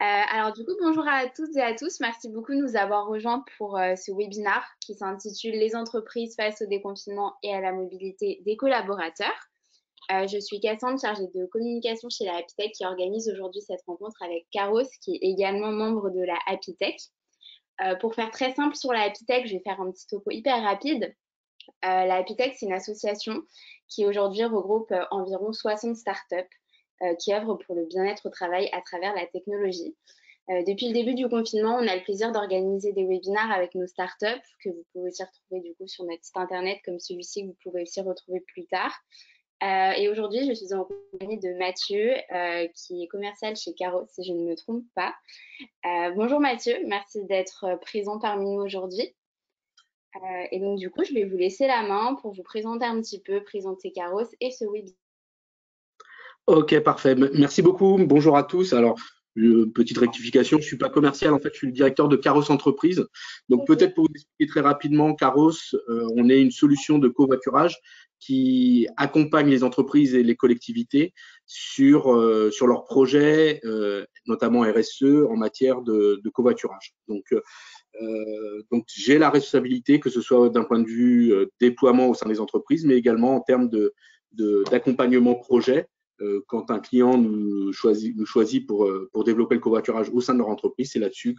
Alors du coup, bonjour à toutes et à tous. Merci beaucoup de nous avoir rejoints pour ce webinaire qui s'intitule Les entreprises face au déconfinement et à la mobilité des collaborateurs. Je suis Cassandre, chargée de communication chez la Happy qui organise aujourd'hui cette rencontre avec Caros, qui est également membre de la Happy pour faire très simple sur la Happy je vais faire un petit topo hyper rapide. La Happy c'est une association qui aujourd'hui regroupe environ 60 startups qui œuvrent pour le bien-être au travail à travers la technologie. Depuis le début du confinement, on a le plaisir d'organiser des webinaires avec nos startups que vous pouvez aussi retrouver du coup sur notre site internet comme celui-ci que vous pouvez aussi retrouver plus tard. Et aujourd'hui, je suis en compagnie de Mathieu qui est commercial chez Caro, si je ne me trompe pas. Bonjour Mathieu, merci d'être présent parmi nous aujourd'hui. Et donc du coup, je vais vous laisser la main pour vous présenter un petit peu, présenter Caros et ce webinaire. Ok, parfait. Merci beaucoup. Bonjour à tous. Alors, petite rectification, je ne suis pas commercial, en fait, je suis le directeur de Caros Entreprise. Donc, peut-être pour vous expliquer très rapidement, Caros, on est une solution de covoiturage qui accompagne les entreprises et les collectivités sur leurs projets, notamment RSE, en matière de covoiturage. Donc, j'ai la responsabilité, que ce soit d'un point de vue déploiement au sein des entreprises, mais également en termes d'accompagnement projet quand un client nous choisit pour développer le covoiturage au sein de leur entreprise. C'est là-dessus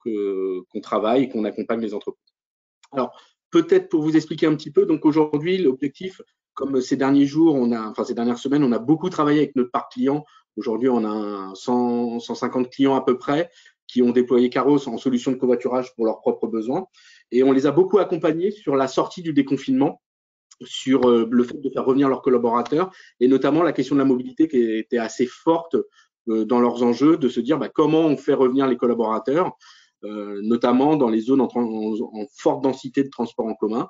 qu'on travaille et qu'on accompagne les entreprises. Alors, peut-être pour vous expliquer un petit peu, donc aujourd'hui, l'objectif, comme ces derniers jours, ces dernières semaines, on a beaucoup travaillé avec notre parc client. Aujourd'hui, on a 150 clients à peu près qui ont déployé Caros en solution de covoiturage pour leurs propres besoins. Et on les a beaucoup accompagnés sur la sortie du déconfinement, sur le fait de faire revenir leurs collaborateurs et notamment la question de la mobilité qui était assez forte dans leurs enjeux, de se dire comment on fait revenir les collaborateurs, notamment dans les zones en forte densité de transport en commun,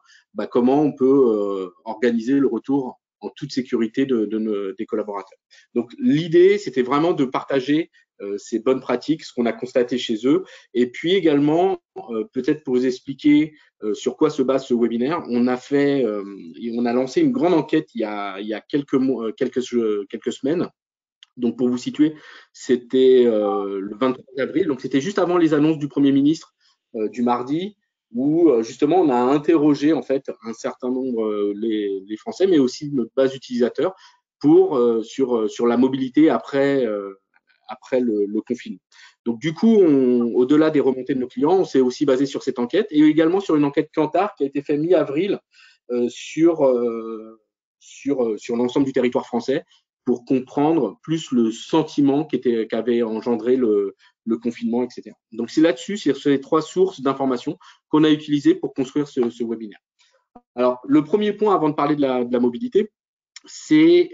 comment on peut organiser le retour en toute sécurité des collaborateurs. Donc l'idée, c'était vraiment de partager ces bonnes pratiques, ce qu'on a constaté chez eux, et puis également, peut-être pour vous expliquer sur quoi se base ce webinaire, on a lancé une grande enquête il y a quelques semaines. Donc, pour vous situer, c'était le 23 avril, donc c'était juste avant les annonces du Premier ministre du mardi, où justement on a interrogé en fait un certain nombre les Français, mais aussi notre base utilisateur sur la mobilité après le confinement. Donc du coup, au-delà des remontées de nos clients, on s'est aussi basé sur cette enquête et également sur une enquête Kantar qui a été faite mi-avril sur l'ensemble du territoire français pour comprendre plus le sentiment qu'avait engendré le confinement, etc. Donc c'est là-dessus, c'est sur ces trois sources d'informations qu'on a utilisées pour construire ce webinaire. Alors le premier point avant de parler de la mobilité, c'est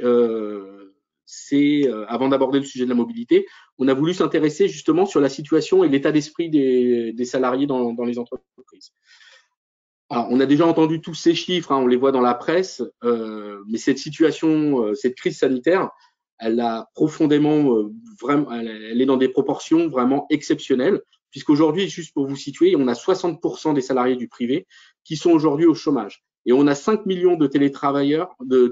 avant d'aborder le sujet de la mobilité, on a voulu s'intéresser justement sur la situation et l'état d'esprit des salariés dans les entreprises. Alors, on a déjà entendu tous ces chiffres, on les voit dans la presse, mais cette situation, cette crise sanitaire, elle a profondément, vraiment, elle est dans des proportions vraiment exceptionnelles, puisqu'aujourd'hui, juste pour vous situer, on a 60% des salariés du privé qui sont aujourd'hui au chômage. Et on a 5 millions de télétravailleurs, de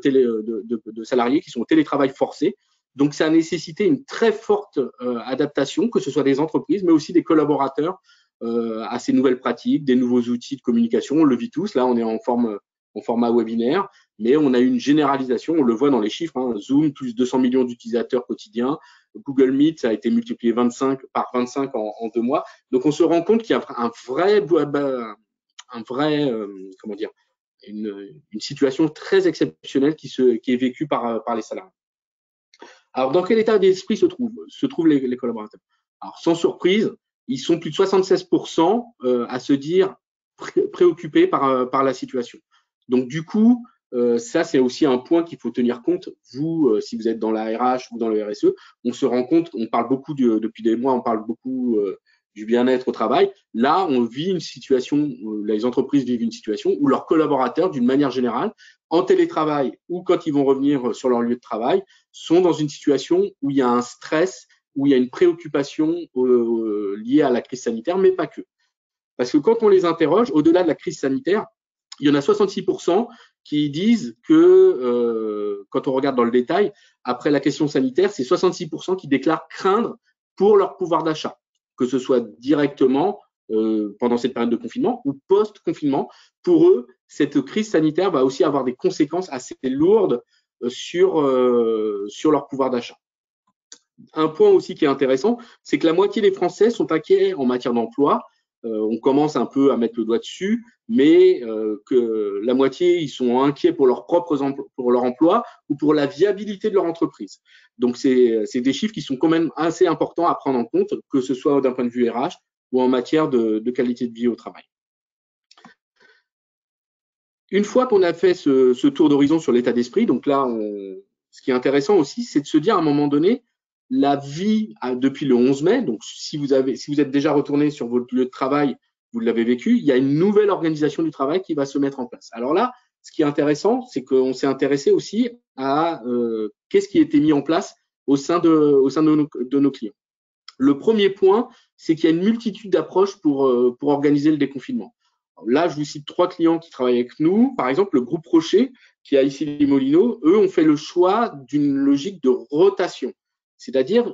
salariés qui sont au télétravail forcé. Donc, ça a nécessité une très forte adaptation, que ce soit des entreprises, mais aussi des collaborateurs, à ces nouvelles pratiques, des nouveaux outils de communication. On le vit tous. Là, on est en format webinaire, mais on a une généralisation. On le voit dans les chiffres. Zoom, plus 200 millions d'utilisateurs quotidiens. Google Meet, ça a été multiplié par 25 en 2 mois. Donc, on se rend compte qu'il y a une situation très exceptionnelle qui est vécue par les salariés. Alors, dans quel état d'esprit se trouvent les collaborateurs? Alors, sans surprise, ils sont plus de 76% à se dire préoccupés par la situation. Donc, du coup, ça, c'est aussi un point qu'il faut tenir compte. Vous, si vous êtes dans la RH ou dans le RSE, on se rend compte, on parle beaucoup depuis des mois, on parle beaucoup du bien-être au travail. Là, on vit une situation, les entreprises vivent une situation où leurs collaborateurs, d'une manière générale, en télétravail ou quand ils vont revenir sur leur lieu de travail, sont dans une situation où il y a un stress, où il y a une préoccupation liée à la crise sanitaire, mais pas que. Parce que quand on les interroge, au-delà de la crise sanitaire, il y en a 66% qui disent que, quand on regarde dans le détail, après la question sanitaire, c'est 66% qui déclarent craindre pour leur pouvoir d'achat, que ce soit directement pendant cette période de confinement ou post-confinement. Pour eux, cette crise sanitaire va aussi avoir des conséquences assez lourdes sur leur pouvoir d'achat. Un point aussi qui est intéressant, c'est que la moitié des Français sont inquiets en matière d'emploi. On commence un peu à mettre le doigt dessus, mais que la moitié, ils sont inquiets pour pour leur emploi ou pour la viabilité de leur entreprise. Donc, c'est des chiffres qui sont quand même assez importants à prendre en compte, que ce soit d'un point de vue RH ou en matière de qualité de vie au travail. Une fois qu'on a fait ce tour d'horizon sur l'état d'esprit, donc là, ce qui est intéressant aussi, c'est de se dire à un moment donné, la vie depuis le 11 mai, donc si vous êtes déjà retourné sur votre lieu de travail, vous l'avez vécu, il y a une nouvelle organisation du travail qui va se mettre en place. Alors là, ce qui est intéressant, c'est qu'on s'est intéressé aussi à qu'est-ce qui a été mis en place au sein de nos clients. Le premier point, c'est qu'il y a une multitude d'approches pour organiser le déconfinement. Là, je vous cite 3 clients qui travaillent avec nous. Par exemple, le groupe Rocher, qui a ici les Molinos, eux ont fait le choix d'une logique de rotation. C'est-à-dire,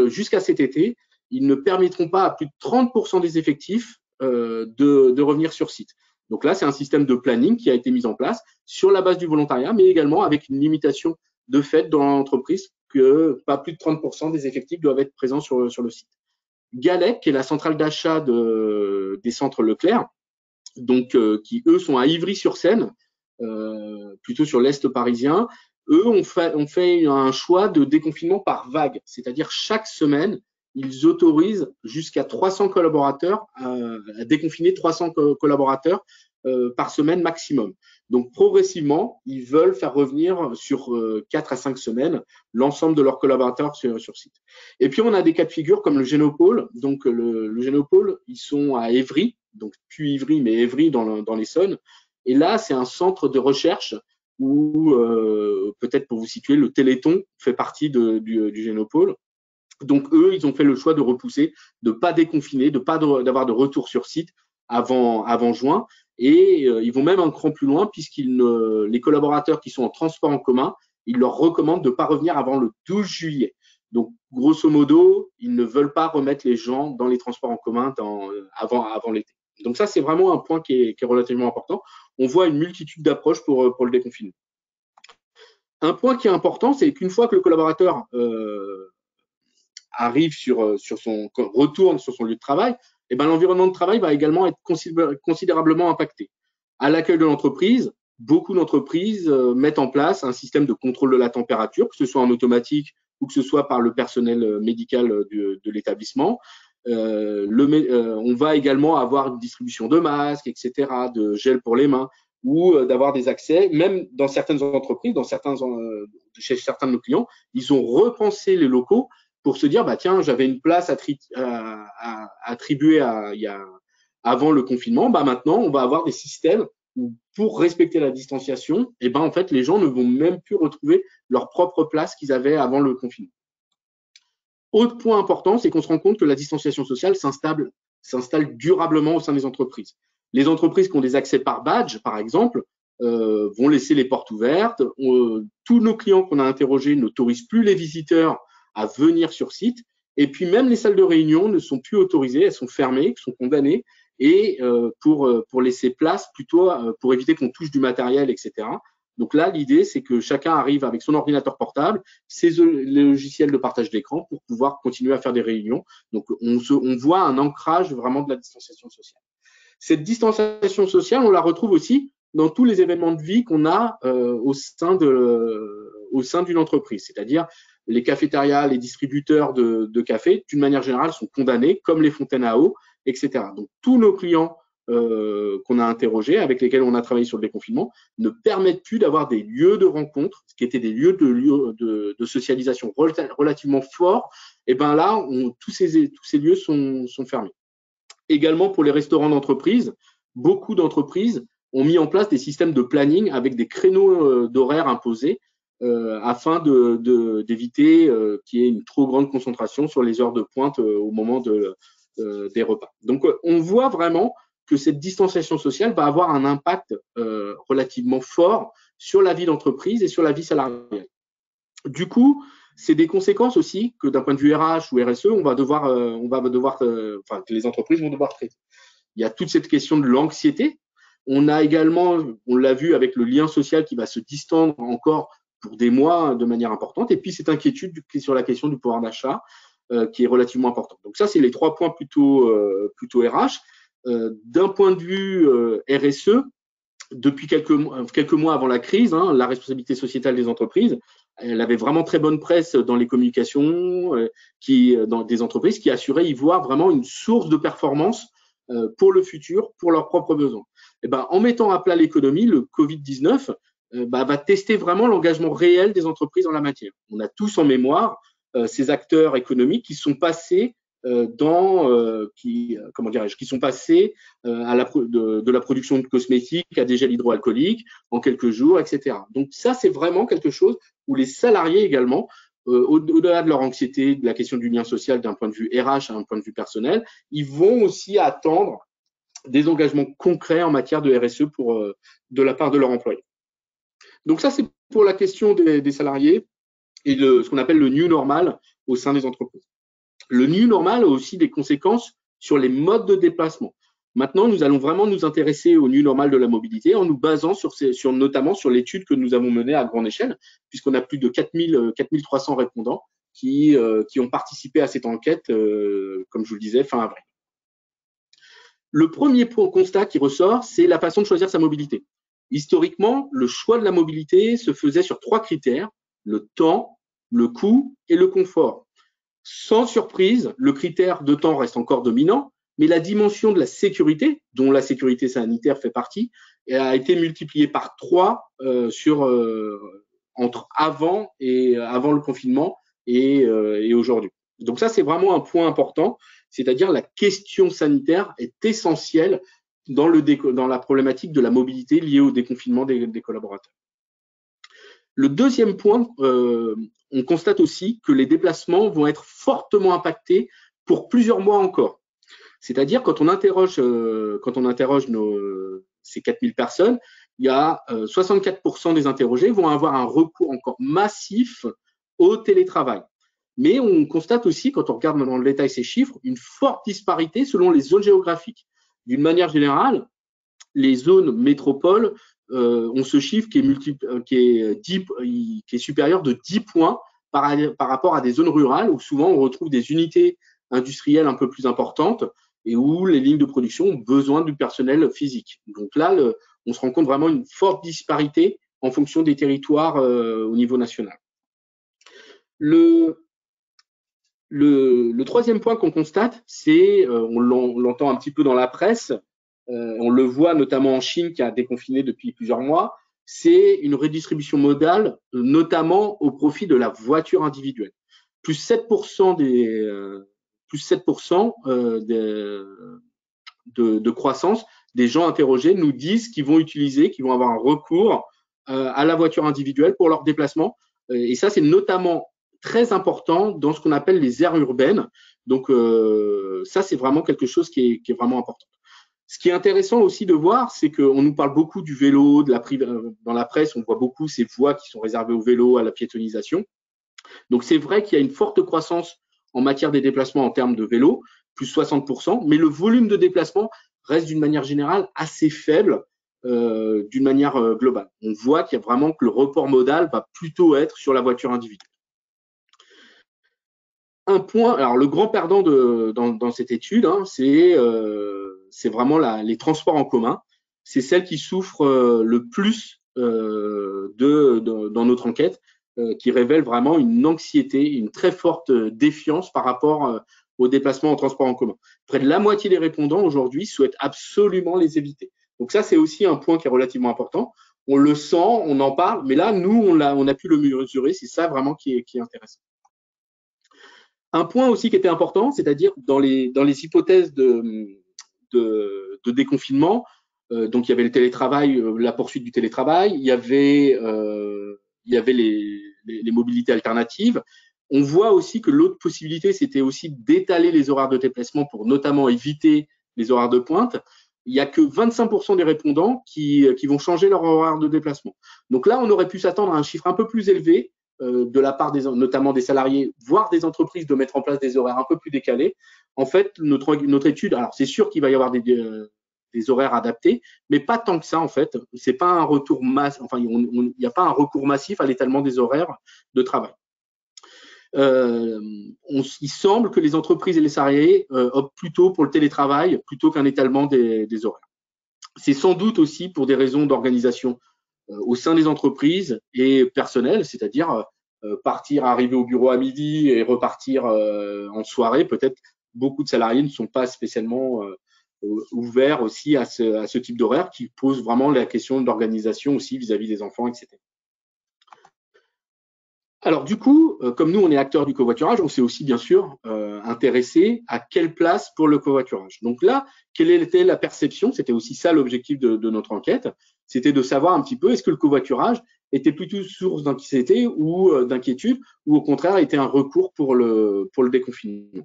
jusqu'à cet été, ils ne permettront pas à plus de 30% des effectifs de revenir sur site. Donc là, c'est un système de planning qui a été mis en place sur la base du volontariat, mais également avec une limitation de fait dans l'entreprise que pas plus de 30% des effectifs doivent être présents sur le site. Galec, qui est la centrale d'achat des centres Leclerc, donc qui eux sont à Ivry-sur-Seine, plutôt sur l'est parisien. Eux ont fait un choix de déconfinement par vague, c'est-à-dire chaque semaine, ils autorisent jusqu'à 300 collaborateurs à déconfiner 300 collaborateurs par semaine maximum. Donc progressivement, ils veulent faire revenir sur 4 à 5 semaines l'ensemble de leurs collaborateurs sur site. Et puis on a des cas de figure comme le Génopôle. Donc le Génopôle, ils sont à Évry, donc plus Ivry, mais Évry dans l'Essonne. Et là, c'est un centre de recherche où, peut-être pour vous situer, le Téléthon fait partie du Génopôle. Donc eux, ils ont fait le choix de repousser, de ne pas déconfiner, d'avoir de retour sur site avant juin. Et ils vont même un cran plus loin les collaborateurs qui sont en transport en commun, ils leur recommandent de ne pas revenir avant le 12 juillet. Donc, grosso modo, ils ne veulent pas remettre les gens dans les transports en commun avant l'été. Donc ça, c'est vraiment un point qui est relativement important. On voit une multitude d'approches pour le déconfinement. Un point qui est important, c'est qu'une fois que le collaborateur retourne sur son lieu de travail, et ben, l'environnement de travail va également être considérablement impacté. À l'accueil de l'entreprise, beaucoup d'entreprises mettent en place un système de contrôle de la température, que ce soit en automatique ou que ce soit par le personnel médical de l'établissement. On va également avoir une distribution de masques, etc., de gel pour les mains, ou d'avoir des accès, même dans certaines entreprises, chez certains de nos clients, ils ont repensé les locaux pour se dire, bah tiens, j'avais une place attribuée avant le confinement, bah maintenant, on va avoir des systèmes où, pour respecter la distanciation, et ben en fait, les gens ne vont même plus retrouver leur propre place qu'ils avaient avant le confinement. Autre point important, c'est qu'on se rend compte que la distanciation sociale s'installe durablement au sein des entreprises. Les entreprises qui ont des accès par badge, par exemple, vont laisser les portes ouvertes. Tous nos clients qu'on a interrogés n'autorisent plus les visiteurs à venir sur site. Et puis même les salles de réunion ne sont plus autorisées, elles sont fermées, sont condamnées, et pour laisser place plutôt pour éviter qu'on touche du matériel, etc. Donc là, l'idée, c'est que chacun arrive avec son ordinateur portable, les logiciels de partage d'écran pour pouvoir continuer à faire des réunions. Donc on voit un ancrage vraiment de la distanciation sociale. Cette distanciation sociale, on la retrouve aussi dans tous les événements de vie qu'on a au sein d'une entreprise, c'est-à-dire les cafétérias, les distributeurs de café, d'une manière générale, sont condamnés, comme les fontaines à eau, etc. Donc, tous nos clients qu'on a interrogés, avec lesquels on a travaillé sur le déconfinement, ne permettent plus d'avoir des lieux de rencontre, qui étaient des lieux de socialisation relativement forts. Et bien là, tous ces lieux sont fermés. Également, pour les restaurants d'entreprise, beaucoup d'entreprises ont mis en place des systèmes de planning avec des créneaux d'horaires imposés afin d'éviter qu'il y ait une trop grande concentration sur les heures de pointe au moment des repas. Donc, on voit vraiment que cette distanciation sociale va avoir un impact relativement fort sur la vie d'entreprise et sur la vie salariale. Du coup, c'est des conséquences aussi que d'un point de vue RH ou RSE, que les entreprises vont devoir traiter. Il y a toute cette question de l'anxiété. On a également, on l'a vu avec le lien social qui va se distendre encore pour des mois de manière importante. Et puis cette inquiétude sur la question du pouvoir d'achat qui est relativement importante. Donc ça, c'est les 3 points plutôt RH. D'un point de vue RSE, depuis quelques mois avant la crise, la responsabilité sociétale des entreprises, elle avait vraiment très bonne presse dans les communications dans des entreprises qui assuraient y voir vraiment une source de performance pour le futur, pour leurs propres besoins. Et ben, en mettant à plat l'économie, le Covid-19 va tester vraiment l'engagement réel des entreprises en la matière. On a tous en mémoire ces acteurs économiques qui sont passés qui sont passés de la production de cosmétiques à des gels hydroalcooliques en quelques jours, etc. Donc ça, c'est vraiment quelque chose où les salariés également, au-delà de leur anxiété, de la question du lien social d'un point de vue RH à un point de vue personnel, ils vont aussi attendre des engagements concrets en matière de RSE de la part de leurs employés. Donc ça, c'est pour la question des salariés et de ce qu'on appelle le new normal au sein des entreprises. Le new normal a aussi des conséquences sur les modes de déplacement. Maintenant, nous allons vraiment nous intéresser au new normal de la mobilité en nous basant notamment sur l'étude que nous avons menée à grande échelle, puisqu'on a plus de 4300 répondants qui ont participé à cette enquête, comme je vous le disais, fin avril. Le premier constat qui ressort, c'est la façon de choisir sa mobilité. Historiquement, le choix de la mobilité se faisait sur 3 critères, le temps, le coût et le confort. Sans surprise, le critère de temps reste encore dominant, mais la dimension de la sécurité, dont la sécurité sanitaire fait partie, a été multipliée par 3 entre avant le confinement et aujourd'hui. Donc ça, c'est vraiment un point important, c'est-à-dire la question sanitaire est essentielle dans la problématique de la mobilité liée au déconfinement des collaborateurs. Le deuxième point, on constate aussi que les déplacements vont être fortement impactés pour plusieurs mois encore. C'est-à-dire quand on interroge ces 4000 personnes, il y a 64% des interrogés vont avoir un recours encore massif au télétravail. Mais on constate aussi, quand on regarde dans le détail ces chiffres, une forte disparité selon les zones géographiques. D'une manière générale, les zones métropoles ont ce chiffre qui est supérieur de 10 points par rapport à des zones rurales où souvent on retrouve des unités industrielles un peu plus importantes et où les lignes de production ont besoin du personnel physique. Donc là, on se rend compte vraiment une forte disparité en fonction des territoires au niveau national. Le troisième point qu'on constate, c'est, on l'entend un petit peu dans la presse, on le voit notamment en Chine qui a déconfiné depuis plusieurs mois, c'est une redistribution modale, notamment au profit de la voiture individuelle. Plus 7% de croissance des gens interrogés nous disent qu'ils vont avoir un recours à la voiture individuelle pour leurs déplacements. Et ça, c'est notamment très important dans ce qu'on appelle les aires urbaines. Donc, ça, c'est vraiment quelque chose qui est vraiment important. Ce qui est intéressant aussi de voir, c'est qu'on nous parle beaucoup du vélo, dans la presse, on voit beaucoup ces voies qui sont réservées au vélo, à la piétonisation. Donc, c'est vrai qu'il y a une forte croissance en matière des déplacements en termes de vélo, plus 60%, mais le volume de déplacement reste d'une manière générale assez faible d'une manière globale. On voit qu'il y a vraiment que le report modal va plutôt être sur la voiture individuelle. Un point, alors le grand perdant dans cette étude, c'est vraiment les transports en commun. C'est celle qui souffre le plus dans notre enquête, qui révèle vraiment une anxiété, une très forte défiance par rapport aux déplacements en transport en commun. Près de la moitié des répondants aujourd'hui souhaitent absolument les éviter. Donc ça, c'est aussi un point qui est relativement important. On le sent, on en parle, mais là, nous, on a pu le mesurer. C'est ça vraiment qui est intéressant. Un point aussi qui était important, c'est-à-dire dans les hypothèses de déconfinement, donc il y avait le télétravail, la poursuite du télétravail, il y avait les mobilités alternatives. On voit aussi que l'autre possibilité, c'était aussi d'étaler les horaires de déplacement pour notamment éviter les horaires de pointe. Il n'y a que 25% des répondants qui vont changer leur horaire de déplacement. Donc là, on aurait pu s'attendre à un chiffre un peu plus élevé de la part notamment des salariés, voire des entreprises, de mettre en place des horaires un peu plus décalés. En fait, notre étude, alors c'est sûr qu'il va y avoir des horaires adaptés, mais pas tant que ça en fait. C'est pas un retour enfin il n'y a pas un recours massif à l'étalement des horaires de travail. Il semble que les entreprises et les salariés optent plutôt pour le télétravail plutôt qu'un étalement des horaires. C'est sans doute aussi pour des raisons d'organisation au sein des entreprises et personnelles, c'est-à-dire partir, arriver au bureau à midi et repartir en soirée. Peut-être beaucoup de salariés ne sont pas spécialement ouverts aussi à ce type d'horaire qui pose vraiment la question d'organisation aussi vis-à-vis des enfants, etc. Alors du coup, comme nous on est acteurs du covoiturage, on s'est aussi bien sûr intéressé à quelle place pour le covoiturage. Donc là, quelle était la perception? C'était aussi ça l'objectif de notre enquête, c'était de savoir un petit peu est-ce que le covoiturage était plutôt source d'anxiété ou d'inquiétude, ou au contraire était un recours pour le déconfinement.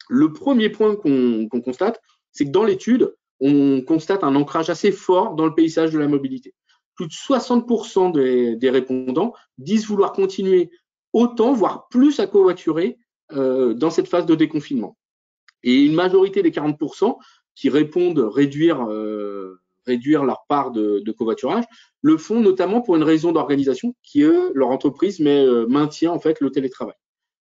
Le premier point qu'on constate, c'est que dans l'étude, on constate un ancrage assez fort dans le paysage de la mobilité. Plus de 60% des répondants disent vouloir continuer autant, voire plus à covoiturer dans cette phase de déconfinement. Et une majorité des 40% qui répondent réduire leur part de covoiturage le font notamment pour une raison d'organisation qui est leur entreprise maintient en fait le télétravail.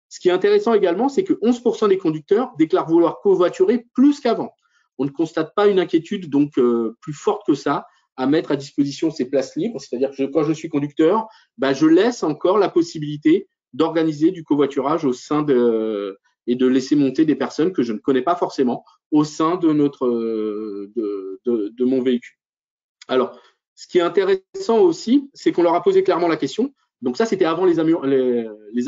Ce qui est intéressant également, c'est que 11% des conducteurs déclarent vouloir covoiturer plus qu'avant. On ne constate pas une inquiétude donc plus forte que ça à mettre à disposition ces places libres. C'est-à-dire que quand je suis conducteur, je laisse encore la possibilité d'organiser du covoiturage au sein et de laisser monter des personnes que je ne connais pas forcément au sein de mon véhicule. Alors, ce qui est intéressant aussi, c'est qu'on leur a posé clairement la question. Donc ça, c'était avant les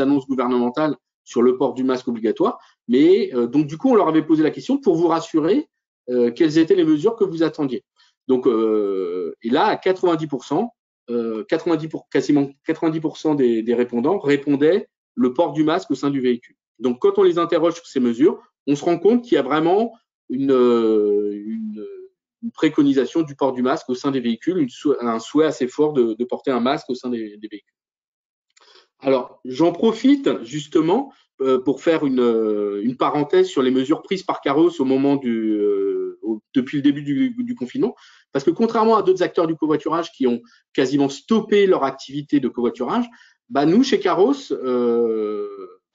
annonces gouvernementales sur le port du masque obligatoire. Mais donc du coup, on leur avait posé la question pour vous rassurer quelles étaient les mesures que vous attendiez. Donc et là, à 90%, quasiment 90% des répondants répondaient le port du masque au sein du véhicule. Donc quand on les interroge sur ces mesures, on se rend compte qu'il y a vraiment une préconisation du port du masque au sein des véhicules, un souhait assez fort de porter un masque au sein des véhicules. Alors, j'en profite justement pour faire une parenthèse sur les mesures prises par Caros au moment depuis le début du confinement, parce que contrairement à d'autres acteurs du covoiturage qui ont quasiment stoppé leur activité de covoiturage, nous, chez Caros,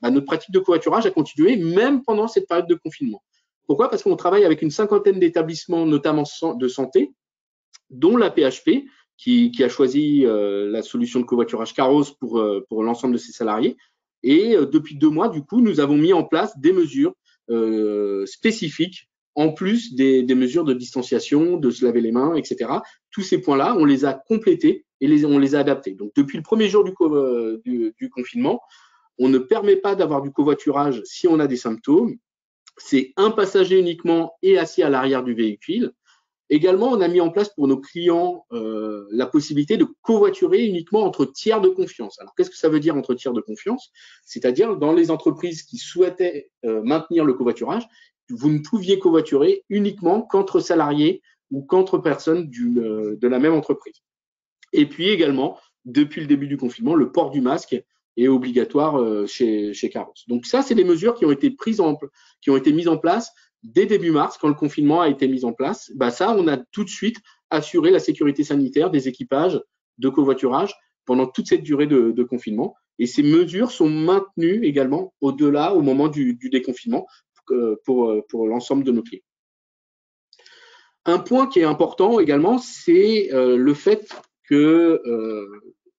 notre pratique de covoiturage a continué même pendant cette période de confinement. Pourquoi? Parce qu'on travaille avec une cinquantaine d'établissements, notamment de santé, dont la PHP, qui a choisi la solution de covoiturage Caros pour l'ensemble de ses salariés. Et depuis 2 mois, du coup, nous avons mis en place des mesures spécifiques, en plus des mesures de distanciation, de se laver les mains, etc. Tous ces points-là, on les a complétés et on les a adaptés. Donc, depuis le premier jour du confinement, on ne permet pas d'avoir du covoiturage si on a des symptômes. C'est un passager uniquement et assis à l'arrière du véhicule. Également, on a mis en place pour nos clients la possibilité de covoiturer uniquement entre tiers de confiance. Alors, qu'est-ce que ça veut dire entre tiers de confiance? C'est-à-dire, dans les entreprises qui souhaitaient maintenir le covoiturage, vous ne pouviez covoiturer uniquement qu'entre salariés ou qu'entre personnes de la même entreprise. Et puis également, depuis le début du confinement, le port du masque est obligatoire chez Caros. Donc ça, c'est des mesures qui ont été mises en place dès début mars, quand le confinement a été mis en place. Ça, on a tout de suite assuré la sécurité sanitaire des équipages de covoiturage pendant toute cette durée de confinement. Et ces mesures sont maintenues également au-delà, au moment du déconfinement pour l'ensemble de nos clients. Un point qui est important également, c'est le fait que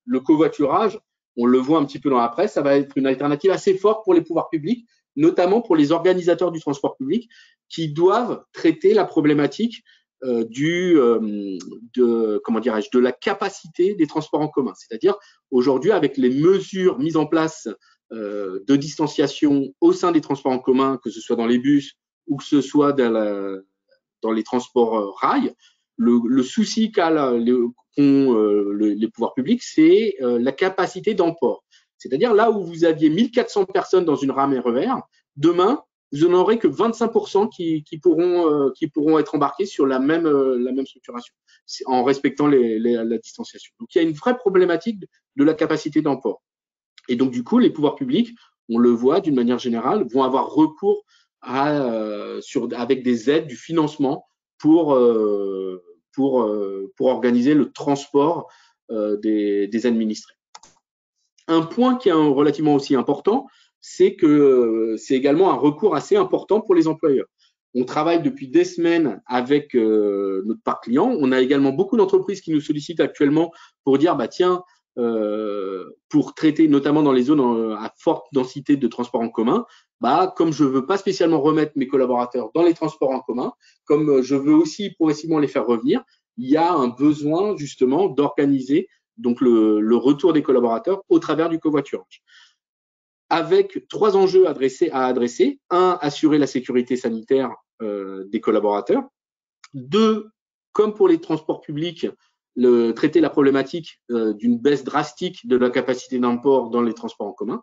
le covoiturage, on le voit un petit peu dans la presse, ça va être une alternative assez forte pour les pouvoirs publics, notamment pour les organisateurs du transport public qui doivent traiter la problématique de la capacité des transports en commun. C'est-à-dire, aujourd'hui, avec les mesures mises en place de distanciation au sein des transports en commun, que ce soit dans les bus ou que ce soit dans les transports rails, le souci qu'ont les pouvoirs publics, c'est la capacité d'emport. C'est-à-dire là où vous aviez 1400 personnes dans une rame RER, demain, vous n'en aurez que 25% qui pourront être embarqués sur la même structuration, en respectant la distanciation. Donc, il y a une vraie problématique de la capacité d'emport. Et donc, du coup, les pouvoirs publics, on le voit d'une manière générale, vont avoir recours avec des aides, du financement pour organiser le transport des administrés. Un point qui est relativement aussi important, c'est que c'est également un recours assez important pour les employeurs. On travaille depuis des semaines avec notre parc client. On a également beaucoup d'entreprises qui nous sollicitent actuellement pour dire, bah tiens, pour traiter notamment dans les zones à forte densité de transports en commun, bah comme je veux pas spécialement remettre mes collaborateurs dans les transports en commun, comme je veux aussi progressivement les faire revenir, il y a un besoin justement d'organiser donc le retour des collaborateurs au travers du covoiturage. Avec 3 enjeux à adresser. 1, assurer la sécurité sanitaire des collaborateurs. 2, comme pour les transports publics, traiter la problématique d'une baisse drastique de la capacité d'import dans les transports en commun.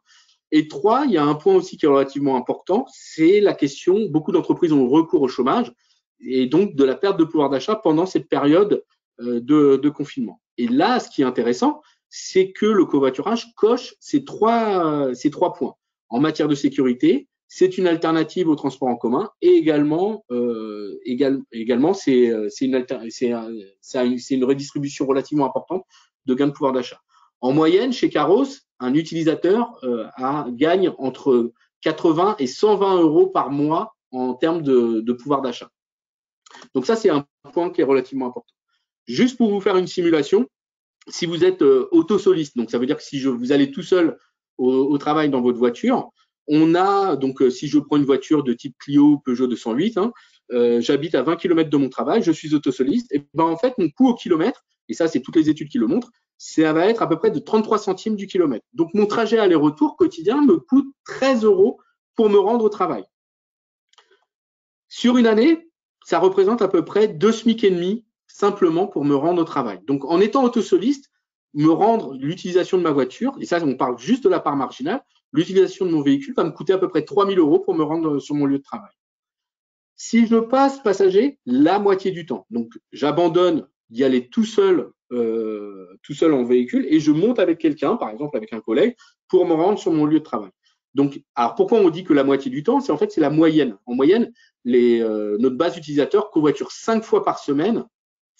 Et 3, il y a un point aussi qui est relativement important, c'est la question, beaucoup d'entreprises ont recours au chômage et donc de la perte de pouvoir d'achat pendant cette période de confinement. Et là, ce qui est intéressant, c'est que le covoiturage coche ces trois points. En matière de sécurité, c'est une alternative au transport en commun et également c'est une redistribution relativement importante de gains de pouvoir d'achat. En moyenne, chez Caros, un utilisateur gagne entre 80 et 120 euros par mois en termes de pouvoir d'achat. Donc ça, c'est un point qui est relativement important. Juste pour vous faire une simulation, si vous êtes autosoliste, donc ça veut dire que si vous allez tout seul au travail dans votre voiture, on a, donc si je prends une voiture de type Clio ou Peugeot 208, j'habite à 20 km de mon travail, je suis autosoliste, et ben en fait, mon coût au kilomètre, et ça, c'est toutes les études qui le montrent, ça va être à peu près de 33 centimes du kilomètre. Donc, mon trajet aller-retour quotidien me coûte 13 euros pour me rendre au travail. Sur une année, ça représente à peu près 2 SMIC et demi simplement pour me rendre au travail. Donc, en étant autosoliste, me rendre l'utilisation de ma voiture, et ça, on parle juste de la part marginale, l'utilisation de mon véhicule va me coûter à peu près 3 000 euros pour me rendre sur mon lieu de travail. Si je passe passager, la moitié du temps. Donc, j'abandonne d'y aller tout seul en véhicule et je monte avec quelqu'un, par exemple avec un collègue, pour me rendre sur mon lieu de travail. Donc, alors pourquoi on dit que la moitié du temps? C'est en fait c'est la moyenne. En moyenne, notre base utilisateur covoiture 5 fois par semaine.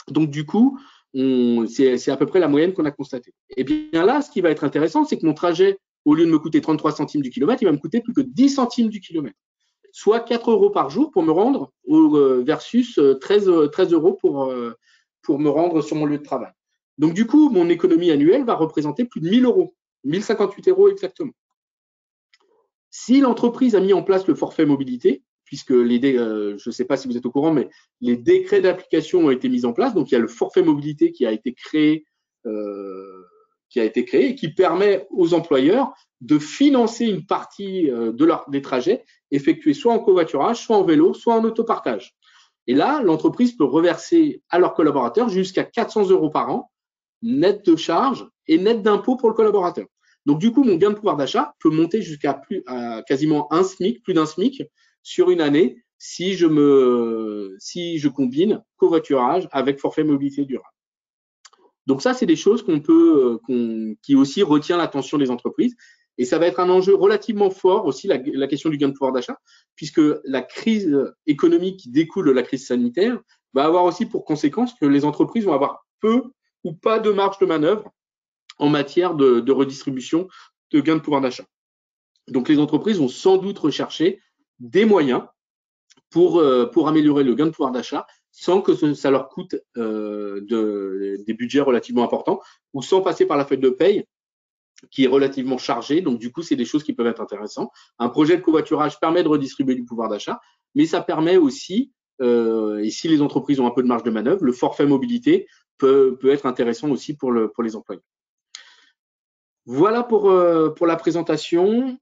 Donc, du coup, c'est à peu près la moyenne qu'on a constatée. Et bien là, ce qui va être intéressant, c'est que mon trajet, au lieu de me coûter 33 centimes du kilomètre, il va me coûter plus que 10 centimes du kilomètre. Soit 4 euros par jour pour me rendre versus 13 euros pour me rendre sur mon lieu de travail. Donc, du coup, mon économie annuelle va représenter plus de 1 000 euros, 1 058 euros exactement. Si l'entreprise a mis en place le forfait mobilité, puisque je ne sais pas si vous êtes au courant, mais les décrets d'application ont été mis en place. Donc, il y a le forfait mobilité qui a été créé et qui permet aux employeurs de financer une partie des trajets effectués soit en covoiturage, soit en vélo, soit en autopartage. Et là, l'entreprise peut reverser à leurs collaborateurs jusqu'à 400 euros par an, net de charges et net d'impôts pour le collaborateur. Donc, du coup, mon gain de pouvoir d'achat peut monter jusqu'à quasiment un SMIC, plus d'un SMIC sur une année si je combine covoiturage avec forfait mobilité durable. Donc ça, c'est des choses qui aussi retient l'attention des entreprises. Et ça va être un enjeu relativement fort aussi, la question du gain de pouvoir d'achat, puisque la crise économique qui découle de la crise sanitaire va avoir aussi pour conséquence que les entreprises vont avoir peu ou pas de marge de manœuvre en matière de redistribution de gains de pouvoir d'achat. Donc les entreprises vont sans doute rechercher des moyens pour améliorer le gain de pouvoir d'achat sans que ça leur coûte des budgets relativement importants ou sans passer par la feuille de paye qui est relativement chargée. Donc, du coup, c'est des choses qui peuvent être intéressantes. Un projet de covoiturage permet de redistribuer du pouvoir d'achat, mais ça permet aussi, et si les entreprises ont un peu de marge de manœuvre, le forfait mobilité peut être intéressant aussi pour les employés. Voilà pour la présentation.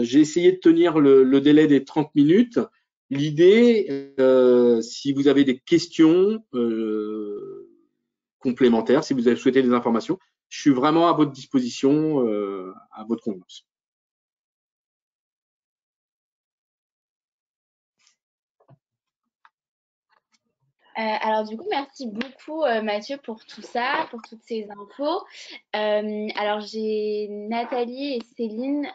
J'ai essayé de tenir le délai des 30 minutes. L'idée, si vous avez des questions complémentaires, si vous avez souhaité des informations, je suis vraiment à votre disposition, à votre convenance. Alors du coup, merci beaucoup Mathieu pour tout ça, pour toutes ces infos. Alors j'ai Nathalie et Céline,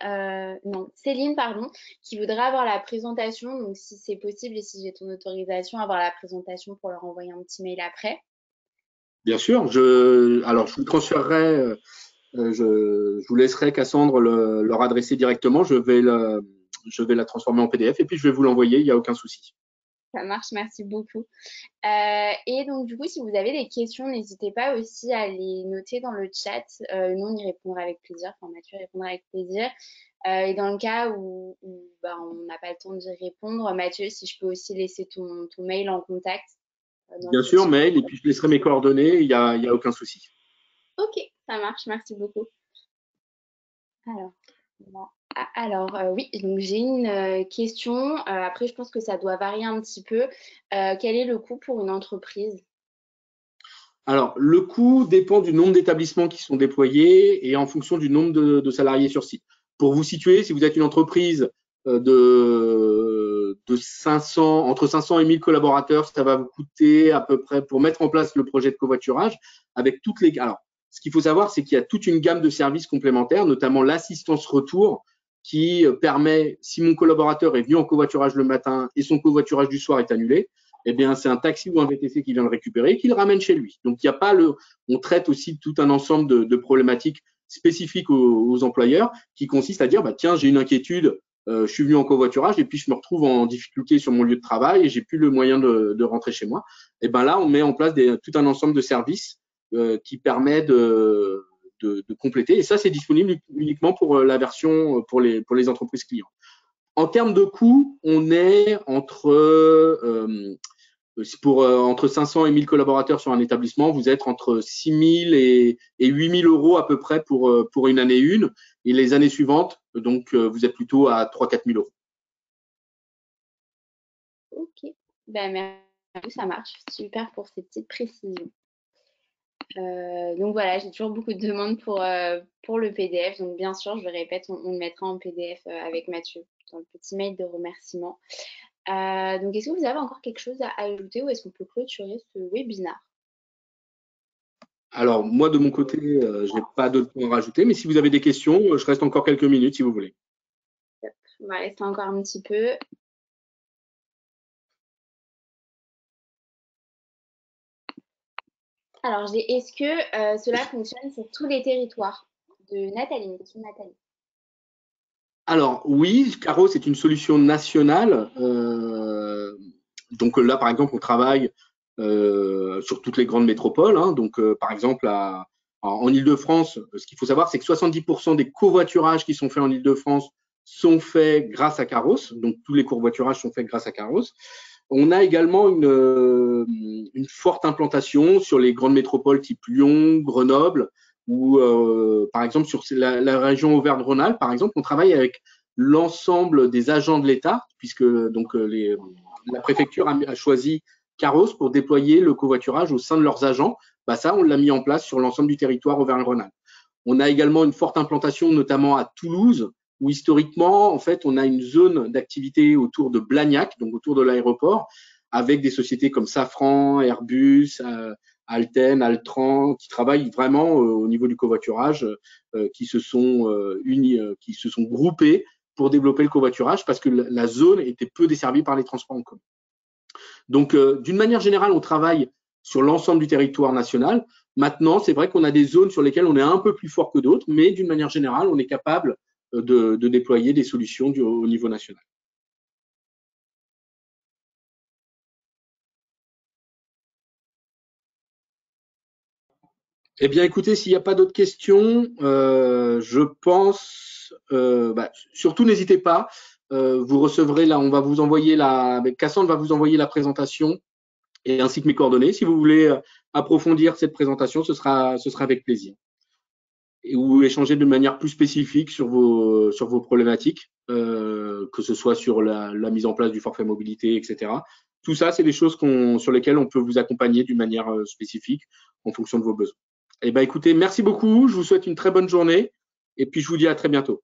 non Céline pardon, qui voudraient avoir la présentation. Donc si c'est possible et si j'ai ton autorisation, avoir la présentation pour leur envoyer un petit mail après. Bien sûr, alors je vous transférerai, je vous laisserai Cassandre leur adresser directement. Je vais la transformer en PDF et puis je vais vous l'envoyer, il n'y a aucun souci. Ça marche, merci beaucoup. Et donc, du coup, si vous avez des questions, n'hésitez pas aussi à les noter dans le chat. Nous, on y répondra avec plaisir. Enfin, Mathieu répondra avec plaisir. Et dans le cas où bah, on n'a pas le temps d'y répondre, Mathieu, si je peux aussi laisser ton mail en contact dans le Bien sûr, petit. mail, et puis je laisserai mes coordonnées, il y a aucun souci. Ok, ça marche, merci beaucoup. Alors, oui, donc j'ai une question. Après, je pense que ça doit varier un petit peu. Quel est le coût pour une entreprise? Alors, le coût dépend du nombre d'établissements qui sont déployés et en fonction du nombre de salariés sur site. Pour vous situer, si vous êtes une entreprise de 500, entre 500 et 1000 collaborateurs, ça va vous coûter à peu près, pour mettre en place le projet de covoiturage, avec toutes les. Alors, ce qu'il faut savoir, c'est qu'il y a toute une gamme de services complémentaires, notamment l'assistance retour, qui permet, si mon collaborateur est venu en covoiturage le matin et son covoiturage du soir est annulé, eh bien, c'est un taxi ou un VTC qui vient le récupérer et qui le ramène chez lui. Donc, il n'y a pas on traite aussi tout un ensemble de problématiques spécifiques aux employeurs qui consistent à dire, bah, tiens, j'ai une inquiétude, je suis venu en covoiturage et puis je me retrouve en difficulté sur mon lieu de travail et j'ai plus le moyen de rentrer chez moi. Et ben là, on met en place tout un ensemble de services qui permet de compléter. Et ça, c'est disponible uniquement pour la version pour les entreprises clients. En termes de coûts, on est entre 500 et 1000 collaborateurs sur un établissement, vous êtes entre 6 000 et 8 000 euros à peu près pour une année une. Et les années suivantes, donc, vous êtes plutôt à 3 000 à 4 000 euros. Ok, ben merci, ça marche. Super pour ces petites précisions. Donc voilà, j'ai toujours beaucoup de demandes pour le PDF. Donc bien sûr, je le répète, on le mettra en PDF avec Mathieu dans le petit mail de remerciement. Donc est-ce que vous avez encore quelque chose à ajouter ou est-ce qu'on peut clôturer ce webinaire? Alors, moi, de mon côté, je n'ai pas d'autres points à rajouter, mais si vous avez des questions, je reste encore quelques minutes si vous voulez. On va rester encore un petit peu. Alors, est-ce que cela fonctionne sur tous les territoires? De Nathalie, une question de Nathalie. Alors, oui, Caro, c'est une solution nationale. Donc là, par exemple, on travaille sur toutes les grandes métropoles. Hein. Donc, par exemple, en Île-de-France, ce qu'il faut savoir, c'est que 70% des covoiturages qui sont faits en Île-de-France sont faits grâce à Caros. Donc, tous les covoiturages sont faits grâce à Caros. On a également une forte implantation sur les grandes métropoles type Lyon, Grenoble, ou par exemple sur la région Auvergne-Rhône-Alpes, par exemple, on travaille avec l'ensemble des agents de l'État, puisque donc la préfecture a choisi Caros pour déployer le covoiturage au sein de leurs agents. Bah ça, on l'a mis en place sur l'ensemble du territoire Auvergne-Rhône-Alpes. On a également une forte implantation, notamment à Toulouse, où historiquement, en fait, on a une zone d'activité autour de Blagnac, donc autour de l'aéroport, avec des sociétés comme Safran, Airbus, Alten, Altran, qui travaillent vraiment au niveau du covoiturage, qui se sont unis, qui se sont groupés pour développer le covoiturage parce que la zone était peu desservie par les transports en commun. Donc, d'une manière générale, on travaille sur l'ensemble du territoire national. Maintenant, c'est vrai qu'on a des zones sur lesquelles on est un peu plus fort que d'autres, mais d'une manière générale, on est capable de déployer des solutions au niveau national. Eh bien, écoutez, s'il n'y a pas d'autres questions, je pense, surtout n'hésitez pas. Vous recevrez là, on va vous envoyer Cassandre va vous envoyer la présentation et ainsi que mes coordonnées. Si vous voulez approfondir cette présentation, ce sera avec plaisir. Ou échanger de manière plus spécifique sur vos problématiques, que ce soit sur la mise en place du forfait mobilité, etc. Tout ça, c'est des choses sur lesquelles on peut vous accompagner d'une manière spécifique en fonction de vos besoins. Eh bien, écoutez, merci beaucoup. Je vous souhaite une très bonne journée et puis je vous dis à très bientôt.